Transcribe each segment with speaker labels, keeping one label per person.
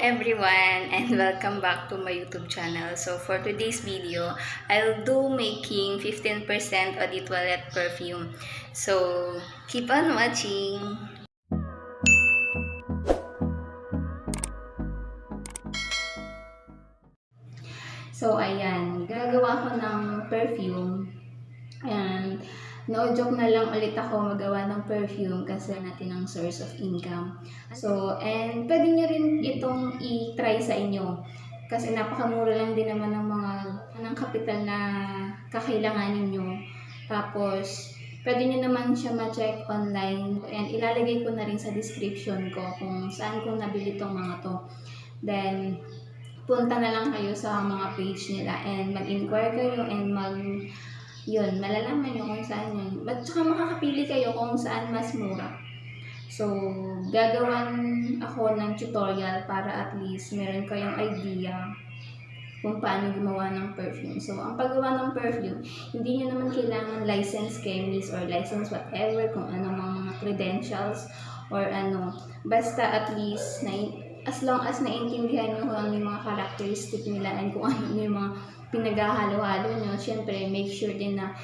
Speaker 1: everyone and welcome back to my YouTube channel. So for today's video, I'll do making 15% Eau de Toilette perfume. So keep on watching! So ayan, gagawa ko ng perfume. And no joke na lang ulit ako magawa ng perfume kasi natin ang source of income. So, and pwede nyo rin itong i-try sa inyo. Kasi napakamura lang din naman ng kapital na kakailanganin nyo. Tapos, pwede nyo naman siya ma-check online. And ilalagay ko na rin sa description ko kung saan ko nabili itong mga to. Then, punta na lang kayo sa mga page nila and mag-inquire kayo and yun, malalaman nyo kung saan yun. At saka makakapili kayo kung saan mas mura. So, gagawan ako ng tutorial para at least meron kayong idea kung paano gumawa ng perfume. So, ang paggawa ng perfume, hindi nyo naman kailangan licensed chemist or licensed whatever, kung ano mga credentials or ano. Basta at least, as long as naintindihan nyo kung ano yung mga characteristic nila and kung ano yung mga pinaghahalo-halo nyo, syempre make sure din na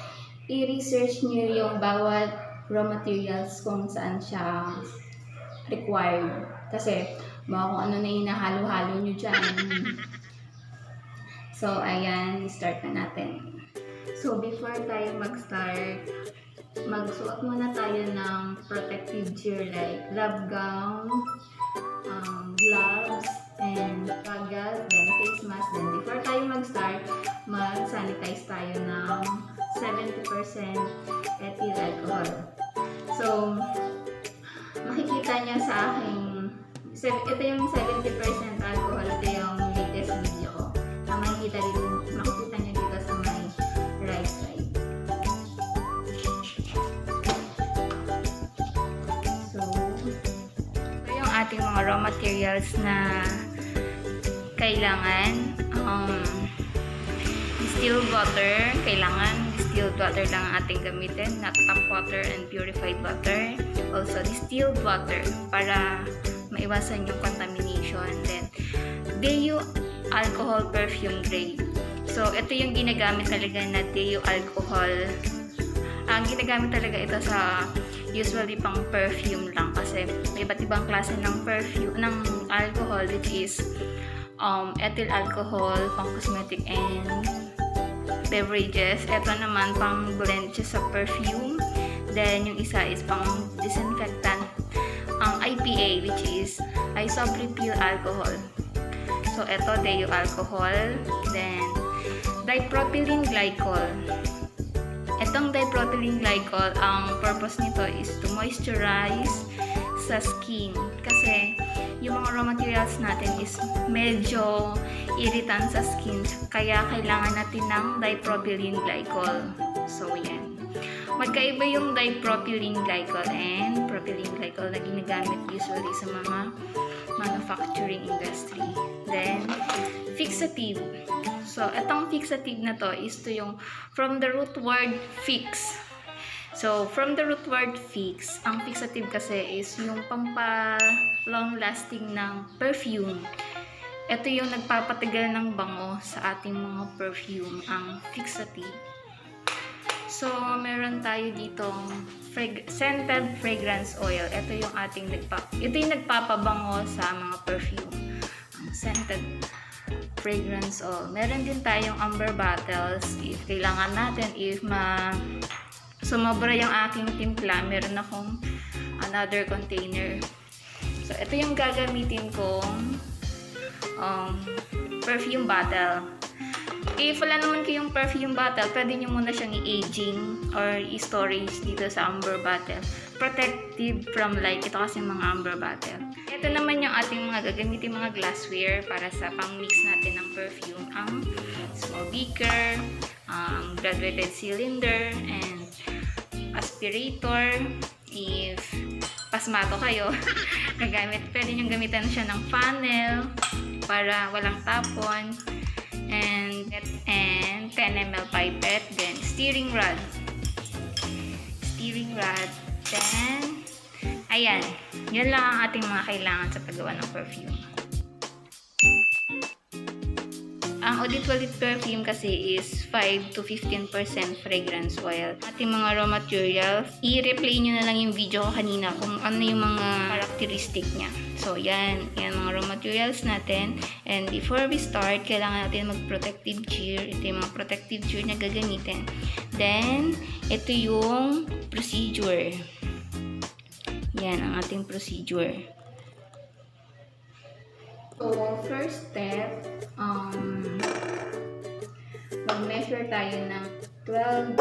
Speaker 1: i-research nyo yung bawat raw materials kung saan siya required. Kasi baka kung ano na hinahalo-halo nyo dyan. So, ayan, start na natin. So, before tayo mag-start, magsuot muna tayo ng protective gear like lab gown, gloves, and goggles, then face mask. Then before tayo mag-start, mag-sanitize tayo ng 70% ethyl alcohol. So, makikita niya sa aking, ito yung 70% alcohol, ito yung latest video ko. Makikita niyo dito sa my right side. So, ito yung ating mga raw materials na kailangan. Distilled water, kailangan distilled water lang ang ating gamitin, not tap water and purified water. Also distilled water para maiwasan yung contamination. Then Deo alcohol perfume grade. So ito yung ginagamit talaga na Deo alcohol. Ang ginagamit talaga ito sa usually pang perfume lang kasi may iba't ibang klase ng perfume ng alcohol, which is ethyl alcohol, pang cosmetic and beverages. Ito naman pang blend siya sa perfume. Then yung isa is pang disinfectant, ang IPA, which is isopropyl alcohol. So ito Deo alcohol. Then dipropylene glycol. Itong dipropylene glycol, ang purpose nito is to moisturize sa skin kasi yung mga raw materials natin is medyo irritant sa skin, kaya kailangan natin ng dipropylene glycol. So yan, magkaiba yung dipropylene glycol and propylene glycol na ginagamit usually sa mga manufacturing industry. Then fixative. So itong fixative na to is to yung from the root word fix. So, from the root word fix, ang fixative kasi is yung pampa-long lasting ng perfume. Ito yung nagpapatagal ng bango sa ating mga perfume, ang fixative. So, meron tayo ditong scented fragrance oil. Ito yung nagpapabango sa mga perfume. Ang scented fragrance oil. Meron din tayong amber bottles. If kailangan natin, if sumobra yung aking timpla, meron akong another container. So, ito yung gagamitin kong perfume bottle. If wala naman kayong perfume bottle, pwede nyo muna siyang i-aging or i-storage dito sa amber bottle. Protective from light. Ito kasi mga amber bottle. Ito naman yung ating mga gagamitin mga glassware para sa pang-mix natin ng perfume. Ang small beaker, graduated cylinder, and aspirator. If pasmato kayo, pwede nyo gamitan siya ng funnel para walang tapon, and 10 ml pipette, then steering rod, then ayan, yun lang ang ating mga kailangan sa paggawa ng perfume. Ang Eau de Toilette perfume kasi is 5 to 15% fragrance oil. Ating mga raw materials, i-replay nyo na lang yung video ko kanina kung ano yung mga characteristic niya. So, yan mga raw materials natin. And before we start, kailangan natin mag-protective gear. Ito yung mga protective gear na gagamitin. Then, ito yung procedure. Yan ang ating procedure. So, first step, mag-measure tayo ng 12.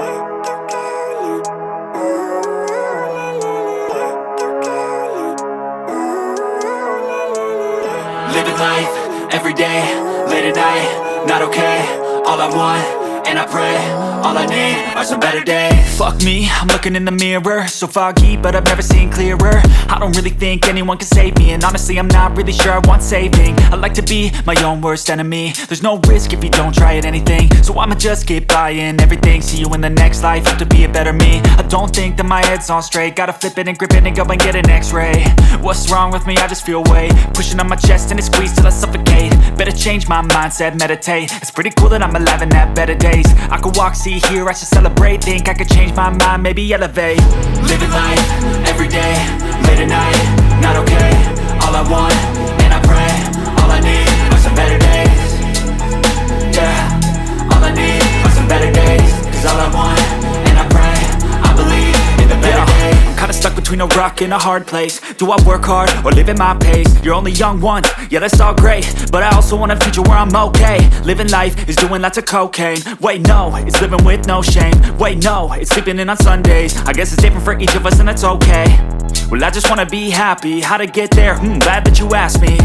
Speaker 2: Living life, everyday, late at night, not okay. All I want, and I pray, all I need are some better days. Fuck me, I'm looking in the mirror, so foggy, but I've never seen clearer. I don't really think anyone can save me, and honestly I'm not really sure I want saving. I like to be my own worst enemy. There's no risk if you don't try at anything, so I'ma just keep buying everything. See you in the next life, have to be a better me. I don't think that my head's on straight, gotta flip it and grip it and go and get an x-ray. What's wrong with me? I just feel weight pushing on my chest and it squeezes till I suffocate. Better change my mindset, meditate. It's pretty cool that I'm alive and have better days. I could walk, see, hear, I should celebrate. Think I could change my mind, maybe elevate. Living life, everyday, late at night, not okay. All I want, and I pray, all I need are some better days. Yeah, all I need are some better days. Cause all I want, and I pray, I believe in the better days. I'm kinda stuck between a rock and a hard place. Do I work hard or live at my pace? You're only young once, yeah that's all great, but I also want a future where I'm okay. Living life is doing lots of cocaine. Wait no, it's living with no shame. Wait no, it's sleeping in on Sundays. I guess it's different for each of us and that's okay. Well I just wanna be happy, how to get there? Glad that you asked me.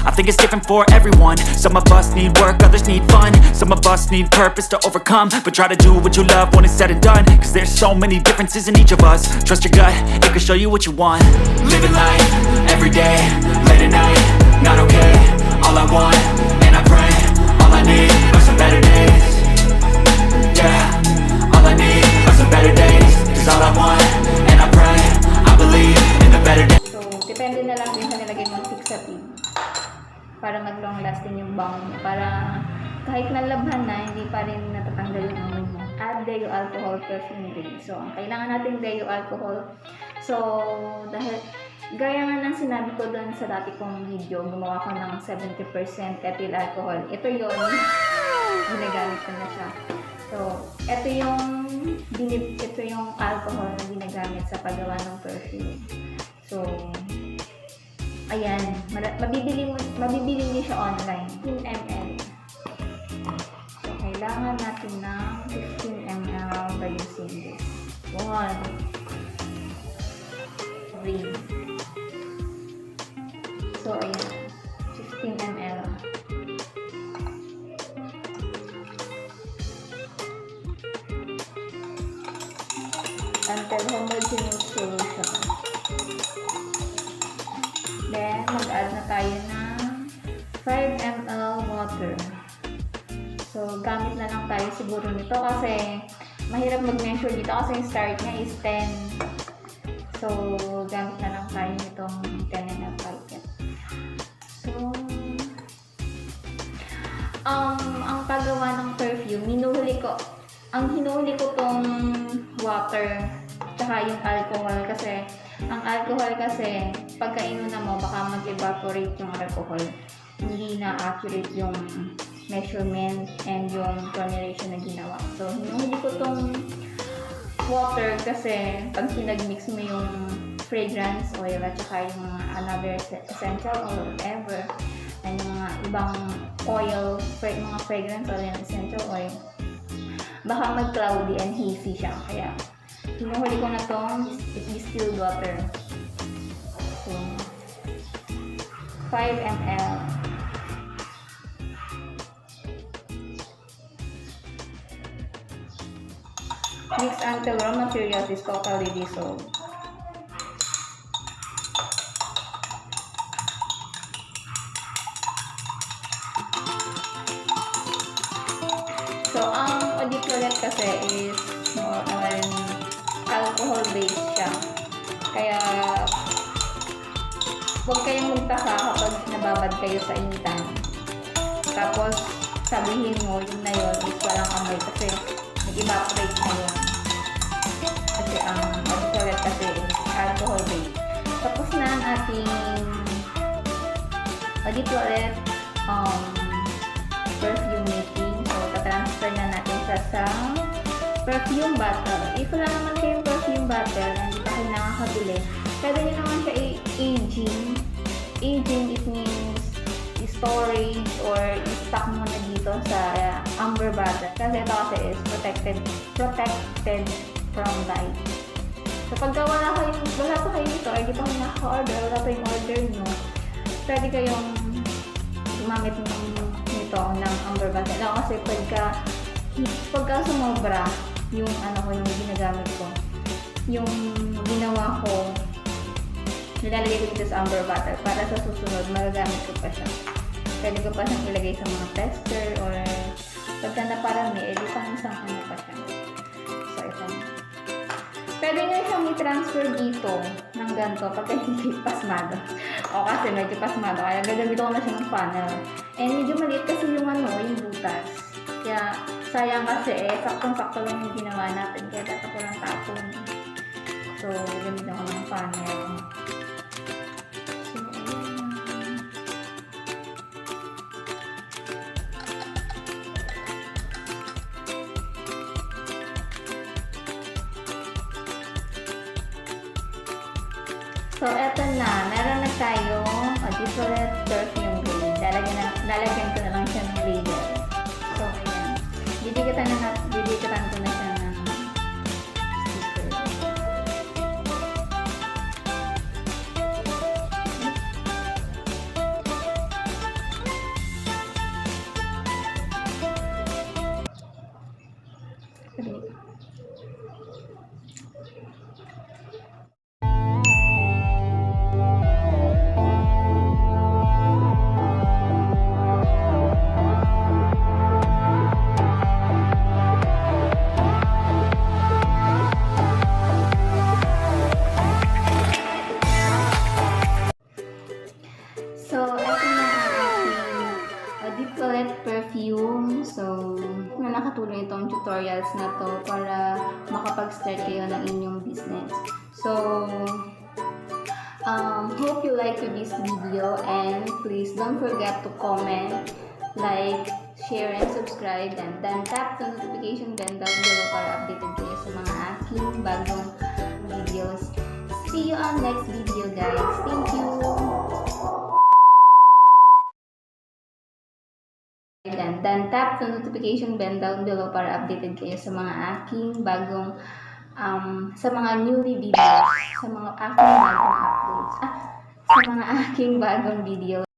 Speaker 2: I think it's different for everyone. Some of us need work, others need fun. Some of us need purpose to overcome. But try to do what you love when it's said and done. Cause there's so many differences in each of us. Trust your gut, it can show you what you want. Living life, everyday, late at night, not okay. All I want, and I pray, all I need are some better days. Yeah, all I need are some better days. Cause all I want, and I pray, I believe in the better days.
Speaker 1: So, depende na lang din sa nilagay mong fixative para mag-long lasting yung bango mo. Para kahit nalabhan na, hindi pa rin natatanggal yung amoy mo. Add Deo Alcohol Perfume Grade. So, ang kailangan natin Deo Alcohol. So, dahil gaya nga ng sinabi ko doon sa dati kong video, gumawa ko ng 70% ethyl alcohol. Ito yun. Ginagamit ko na siya. So, ito yung alcohol na ginagamit sa paggawa ng perfume. So, ayan, mabibili niyo siya online. 15 ml. So, kailangan natin ng 15 ml by using this. 1, 3. So, ayan, 15 ml. Until homogeneous solution. Then, mag-add na tayo ng 5 ml water. So, gamit na lang tayo siguro nito kasi mahirap mag-measure dito kasi yung start niya is 10. So, gamit na lang tayo nitong 10 ml packet. So, ang paggawa ng perfume, hinuhuli ko tong water tsaka yung alcohol kasi ang alcohol kasi pagka inuna mo baka mag-evaporate yung alcohol, hindi na accurate yung measurement and yung formulation na ginawa. So hinuhuli ko tong water kasi pag sinag-mix mo yung fragrance oil at saka yung mga another essential oil whatever and yung mga ibang oil, mga fragrance oil and essential oil, baka mag-cloudy and hazy siya. Kaya hinuhuli ko na tong distilled water. So, 5 ml. Mix until raw materials is totally dissolved. So, ang Eau de Toilette kasi is more on alcohol-based siya. Kaya, huwag kayong magtaka kapag nababad kayo sa initan. Tapos, sabihin mo yung na yun is walang amoy kasi nag-evaporate na yun. Kasi ang toilet kasi is alcohol based. Tapos na ang ating body toilet perfume making. So, tatransfer na natin siya sa perfume bottle. If wala naman kayong perfume bottle na hindi pa kayo nakakabili, pwede nyo naman siya aging. Aging, it means storage or stock mo na dito sa amber bottle. Kasi ito kasi is protected from light. So, pagka wala pa kayo dito, or di pa kayo nakaka-order, wala pa yung order nyo, pwede kayong gumamit nito ng amber bottle. Ako kasi pagka sumobra yung yung ginagamit ko, yung ginawa ko, nilalagay ko dito sa amber bottle para sa susunod magagamit ko pa siya. Pwede ko pa siyang ilagay sa mga tester or pagka naparami, edi pang isang pa siya. So, ito. Pwede nyo siyang i-transfer dito ng ganito pagka hindi pasmado. O kasi medyo pasmado, kaya gagamit ko na siya ng funnel. And medyo maliit kasi yung yung butas. Kaya sayang kasi saktong-sakto lang yung ginawa natin. Kaya dapat ko lang tapon. So, gagamit ako ng funnel. So, eto na. Meron na tayong different perfume grade. Lalagyan ko na lang siya ng label. So, ayan. Didikatan ko na siya ng sticker. So, ito na ang ating deep toilet perfume. So, nakatulong itong tutorials na to para makapag-start kayo ng inyong business. So, hope you like this video and please don't forget to comment, like, share, and subscribe, and then tap the notification bell down below para updated kayo sa mga aking bagong videos. See you on next video, guys. Thank you! And then tap the notification bell down below para updated kayo sa mga aking bagong sa mga newly videos, sa mga aking bagong uploads, sa mga aking bagong videos.